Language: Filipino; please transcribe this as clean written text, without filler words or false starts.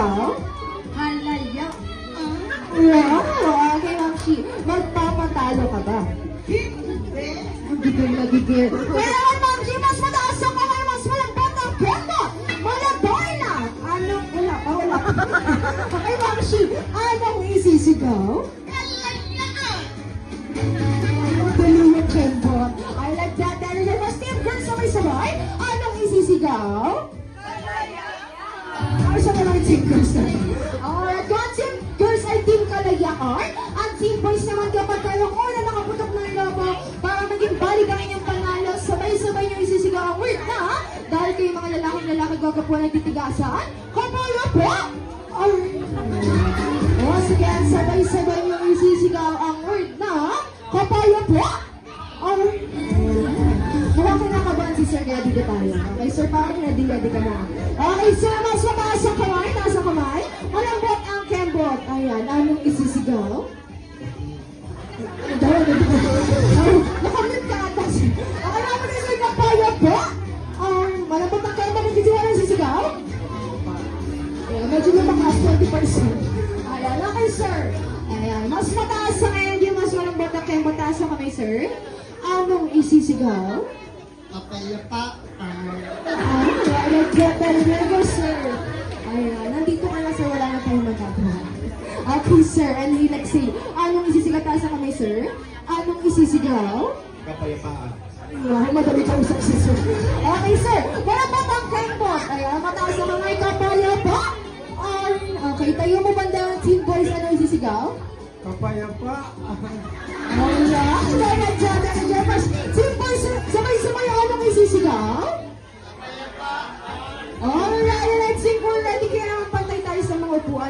isisigaw? Halaya. Wow, okay, Ma'am Shi. Magpapatalo ka ba? Hindi. Gigil na gigil. Kaya naman, Ma'am Shi, mas mataas ang kamay, mas malambot ang kendo. Malabay na. Anong, wala pa, wala pa. Okay, Ma'am Shi, anong isisigaw? Halaya. Dalawang kembot. I like that. Dahil na mas team girls sabay-sabay. Anong isisigaw? Ano siya naman team girls na? Alright, kung team girls ay team kalayaan, ang team boys naman kapag kayo una nakaputok ng lobo para maging balik ang inyong panalo, sabay-sabay nyo isisigaw ang word na dahil kayo mga lalaki gagapuan ng titigasan, kapaya po! Once again, sabay-sabay nyo isisigaw ang word na kapaya po! Mukhang kinakabahan si Sir, kaya dito tayo. Okay, Sir, parang ready ka na. Okay, Sir, mas mataas ang kamay, taas ang kamay. Malambot ang kembot. Ayan, anong isisigaw? Nakamit ka atas. Okay, naman ni Sir, kapaya po. Malambot ang kembot, nagtitiwala ang sisigaw? Ayan, medyo lumakas 20%. Ayan, okay, Sir. Ayan, mas mataas ang ngayon, yung mas malambot ang kembot, taas ang kamay, Sir. Anong isisigaw? Kapayapa. Very sir. Ayan, nandito ka na sir, wala na tayong magagawa. Okay, sir, and he like say, anong isisigaw tayo sa kamay, sir? Anong isisigaw? Kapayapaan. Wow, madali ka usap si sir. Okay, sir, wala ba ang kembot? Ayan, mataas sa mga kapaya pa. Okay, tayo mo banda, team boys, anong isisigaw? Kapayapa. Ayan, dahil dyan, team boys, sabay-sabay, anong isisigaw? Alright, let's sing for ready kaya naman pantay tayo sa mga upuan.